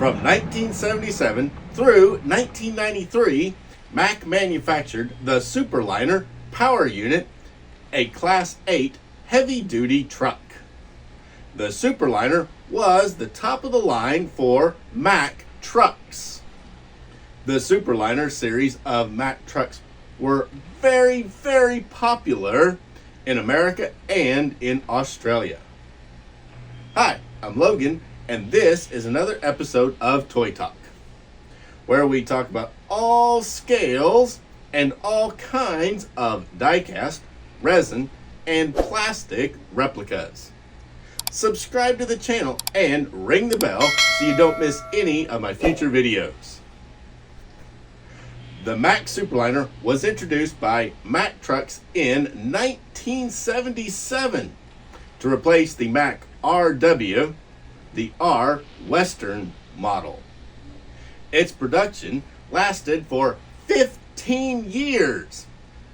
From 1977 through 1993, Mack manufactured the Superliner Power Unit, a Class 8 heavy-duty truck. The Superliner was the top of the line for Mack trucks. The Superliner series of Mack trucks were very, very popular in America and in Australia. Hi, I'm Logan, and this is another episode of Toy Talk, where we talk about all scales and all kinds of die-cast, resin, and plastic replicas. Subscribe to the channel and ring the bell so you don't miss any of my future videos. The Mack Superliner was introduced by Mack Trucks in 1977 to replace the Mack RW, the R Western model. Its production lasted for 15 years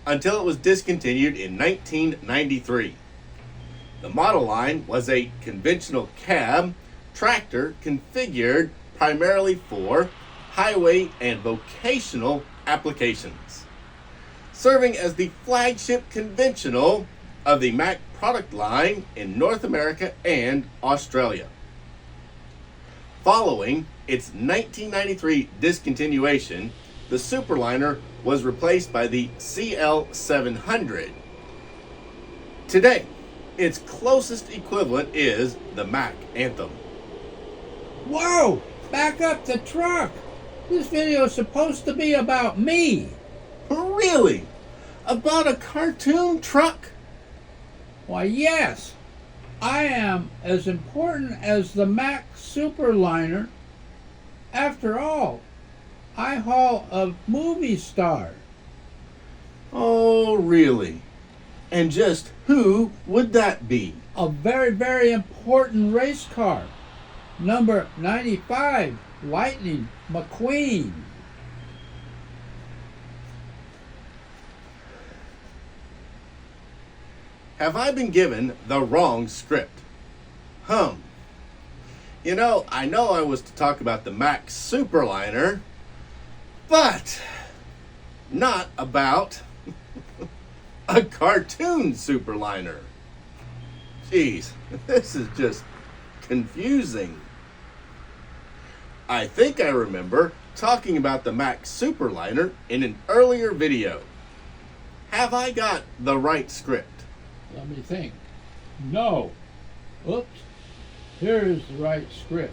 until it was discontinued in 1993. The model line was a conventional cab tractor configured primarily for highway and vocational applications, serving as the flagship conventional of the Mack product line in North America and Australia. Following its 1993 discontinuation, the Superliner was replaced by the CL700. Today, its closest equivalent is the Mack Anthem. Whoa! Back up the truck! This video is supposed to be about me. Really? About a cartoon truck? Why, yes. I am as important as the Mack Superliner. After all, I haul a movie star. Oh, really? And just who would that be? A very, very important race car. Number 95, Lightning McQueen. Have I been given the wrong script? You know I was to talk about the Mack Superliner, but not about a cartoon Superliner. Jeez, this is just confusing. I think I remember talking about the Mack Superliner in an earlier video. Have I got the right script? Let me think. No. Oops. Here is the right script.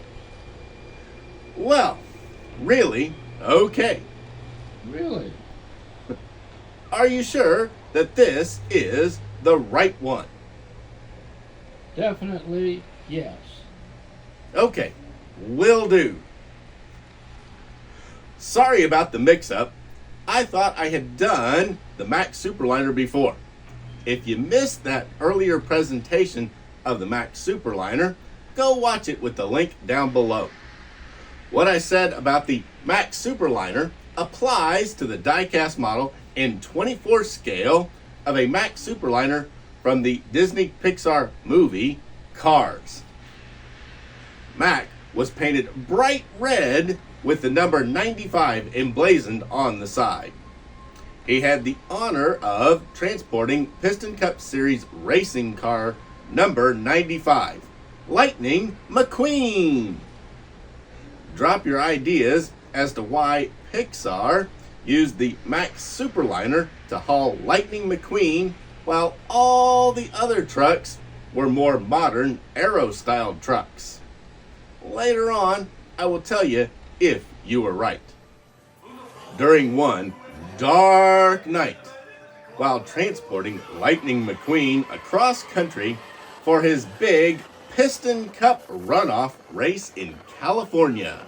Well, really? Okay. Really? Are you sure that this is the right one? Definitely yes. Okay, will do. Sorry about the mix-up. I thought I had done the Mack Superliner before. If you missed that earlier presentation of the Mack Superliner, go watch it with the link down below. What I said about the Mack Superliner applies to the die-cast model in 24 scale of a Mack Superliner from the Disney Pixar movie Cars. Mack was painted bright red with the number 95 emblazoned on the side. He had the honor of transporting Piston Cup Series racing car number 95, Lightning McQueen. Drop your ideas as to why Pixar used the Mack Superliner to haul Lightning McQueen while all the other trucks were more modern aero-styled trucks. Later on, I will tell you if you were right. During one dark night, while transporting Lightning McQueen across country for his big Piston Cup runoff race in California,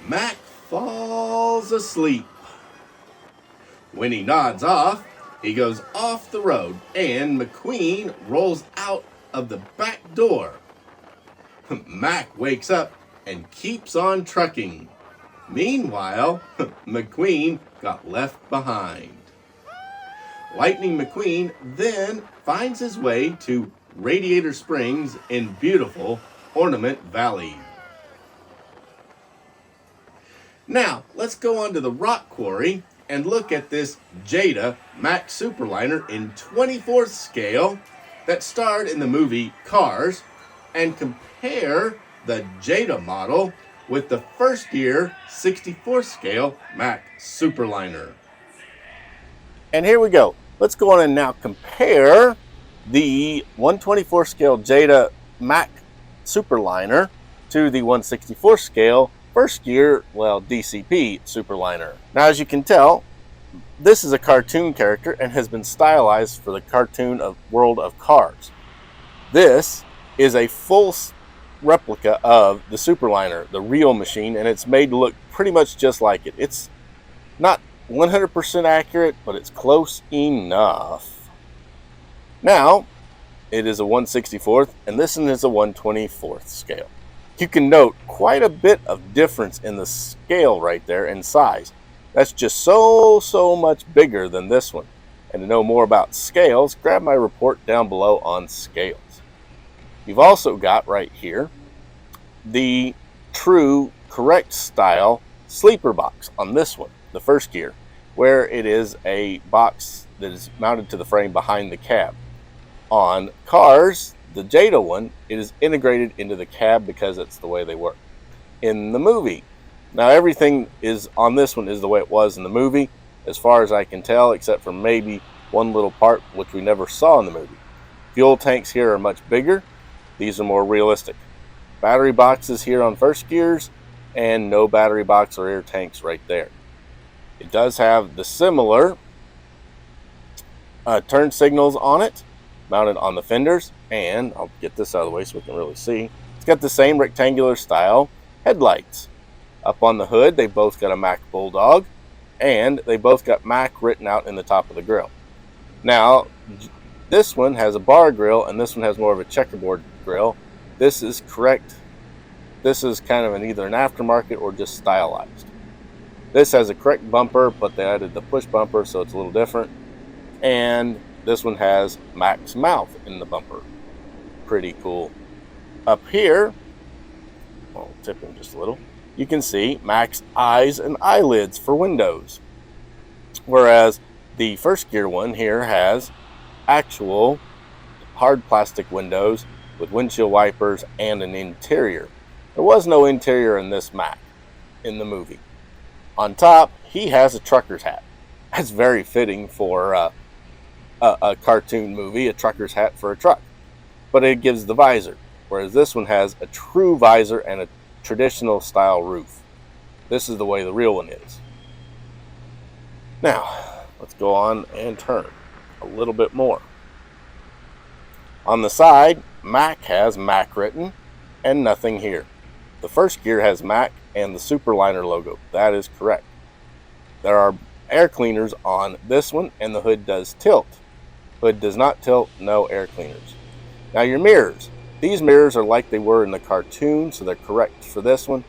Mack falls asleep. When he nods off, he goes off the road and McQueen rolls out of the back door. Mack wakes up and keeps on trucking. Meanwhile, McQueen got left behind. Lightning McQueen then finds his way to Radiator Springs in beautiful Ornament Valley. Now, let's go on to the rock quarry and look at this Jada Mack Superliner in 24th scale that starred in the movie Cars, and compare the Jada model with the first year 64th scale Mack Superliner. And here we go. Let's go on and now compare the 124 scale Jada Mack Superliner to the 164 scale first year, DCP Superliner. Now, as you can tell, this is a cartoon character and has been stylized for the cartoon of World of Cars. This is a full replica of the Superliner, the real machine, and it's made to look pretty much just like it. It's not 100% accurate, but it's close enough. Now, it is a 1/64th, and this one is a 1/24th scale. You can note quite a bit of difference in the scale right there in size. That's just so much bigger than this one. And to know more about scales, grab my report down below on scales. You've also got right here the true correct style sleeper box on this one, the first gear, where it is a box that is mounted to the frame behind the cab. On Cars, the Jada one, it is integrated into the cab because it's the way they work in the movie. Now, everything is on this one is the way it was in the movie, as far as I can tell, except for maybe one little part which we never saw in the movie. Fuel tanks here are much bigger. These are more realistic. Battery boxes here on first gears, and no battery box or air tanks right there. It does have the similar turn signals on it, mounted on the fenders, and I'll get this out of the way so we can really see. It's got the same rectangular style headlights. Up on the hood, they both got a Mack Bulldog, and they both got Mack written out in the top of the grill. Now, this one has a bar grill, and this one has more of a checkerboard grill. This is correct. This is kind of either an aftermarket or just stylized. This has a correct bumper, but they added the push bumper, so it's a little different. And this one has Mack's mouth in the bumper. Pretty cool. Up here, I'll tip him just a little, you can see Mack's eyes and eyelids for windows. Whereas the first gear one here has actual hard plastic windows with windshield wipers and an interior. There was no interior in this Mack in the movie. On top, he has a trucker's hat. That's very fitting for a cartoon movie, a trucker's hat for a truck. But it gives the visor, whereas this one has a true visor and a traditional style roof. This is the way the real one is. Now, let's go on and turn a little bit more. On the side, Mack has Mack written and nothing here. The first gear has Mack and the Superliner logo. That is correct. There are air cleaners on this one, and the hood does tilt. Hood does not tilt, no air cleaners. Now, your mirrors. These mirrors are like they were in the cartoon, so they're correct for this one.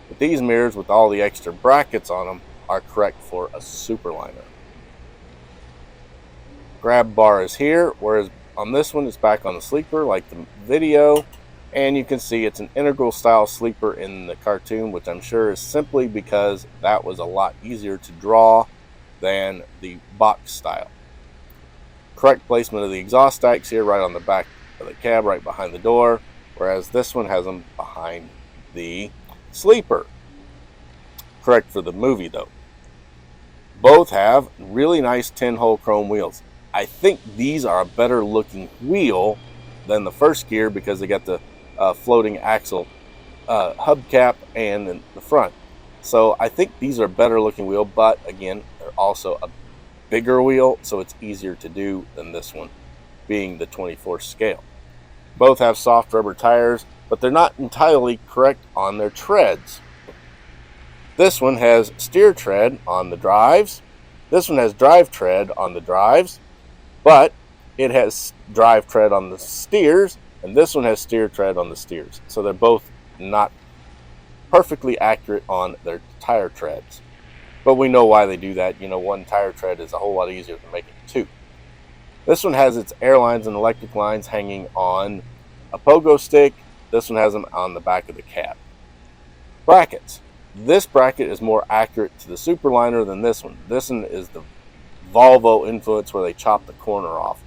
But these mirrors with all the extra brackets on them are correct for a Superliner. Grab bar is here, whereas on this one it's back on the sleeper like the video. And you can see it's an integral style sleeper in the cartoon, which I'm sure is simply because that was a lot easier to draw than the box style. Correct placement of the exhaust stacks here, right on the back of the cab, right behind the door, whereas this one has them behind the sleeper. Correct for the movie though. Both have really nice 10-hole chrome wheels. I think these are a better looking wheel than the first gear because they got the floating axle hubcap and in the front. So I think these are a better looking wheel, but again, they're also a bigger wheel, so it's easier to do than this one, being the 24th scale. Both have soft rubber tires, but they're not entirely correct on their treads. This one has steer tread on the drives. This one has drive tread on the drives, but it has drive tread on the steers, and this one has steer tread on the steers. So they're both not perfectly accurate on their tire treads. But we know why they do that. You know, one tire tread is a whole lot easier than making two. This one has its air lines and electric lines hanging on a pogo stick. This one has them on the back of the cab. Brackets. This bracket is more accurate to the Superliner than this one. This one is the Volvo influence where they chop the corner off.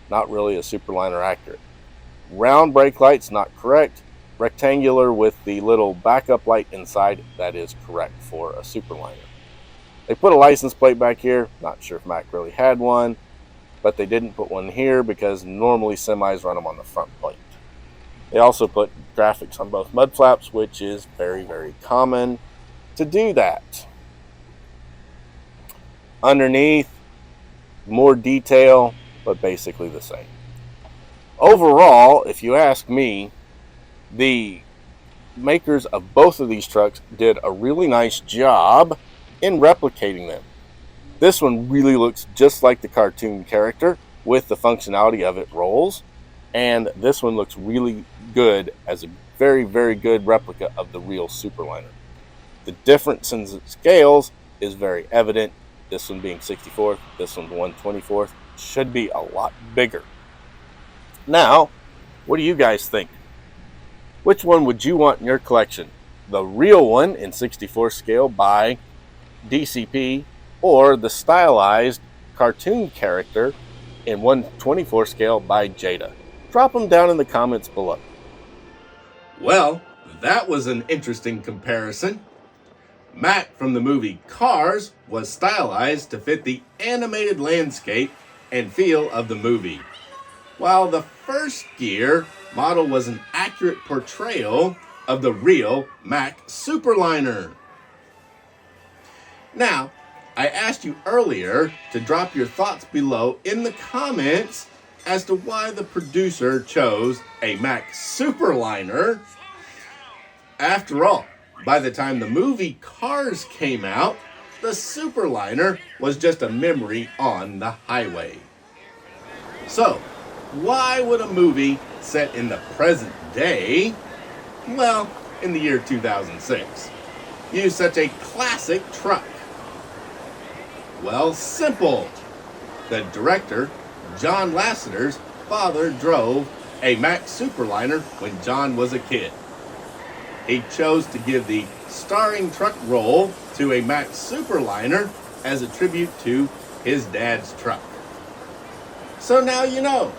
Not really a Superliner accurate. Round brake lights, not correct. Rectangular with the little backup light inside, that is correct for a Superliner. They put a license plate back here. Not sure if Mack really had one, but they didn't put one here because normally semis run them on the front plate. They also put graphics on both mud flaps, which is very, very common to do that. Underneath, more detail, but basically the same. Overall, if you ask me, the makers of both of these trucks did a really nice job in replicating them. This one really looks just like the cartoon character with the functionality of it rolls, and this one looks really good as a very, very good replica of the real Superliner. The difference in scales is very evident. This one being 64th, this one's 124th, should be a lot bigger. Now, what do you guys think? Which one would you want in your collection? The real one in 64 scale by DCP, or the stylized cartoon character in 124 scale by Jada? Drop them down in the comments below. Well, that was an interesting comparison. Mack from the movie Cars was stylized to fit the animated landscape and feel of the movie, while the first gear model was an accurate portrayal of the real Mack Superliner. Now, I asked you earlier to drop your thoughts below in the comments as to why the producer chose a Mack Superliner. After all, by the time the movie Cars came out, the Superliner was just a memory on the highway. So, why would a movie set in the present day, well, in the year 2006, use such a classic truck? Well, simple. The director, John Lasseter's father, drove a Mack Superliner when John was a kid. He chose to give the starring truck role to a Mack Superliner as a tribute to his dad's truck. So now you know.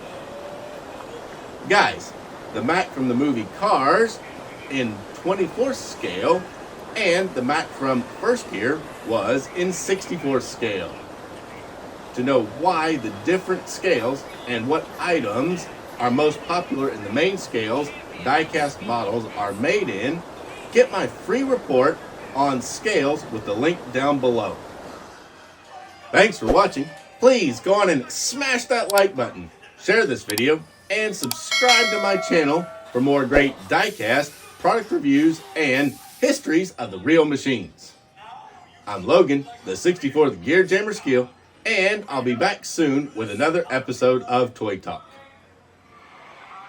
Guys, the Mack from the movie Cars in 24th scale and the Mack from First Gear was in 64th scale. To know why the different scales and what items are most popular in the main scales die-cast models are made in, get my free report on scales with the link down below. Thanks for watching. Please go on and smash that like button, share this video, and subscribe to my channel for more great die-cast, product reviews, and histories of the real machines. I'm Logan, the 64th Gear Jammer Skeele, and I'll be back soon with another episode of Toy Talk.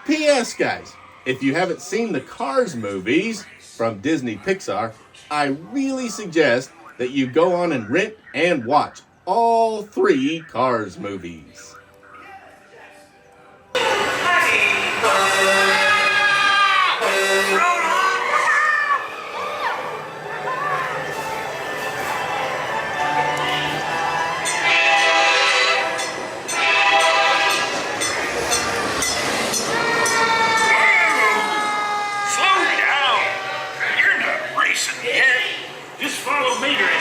P.S. guys, if you haven't seen the Cars movies from Disney Pixar, I really suggest that you go on and rent and watch all 3 Cars movies. Just follow me to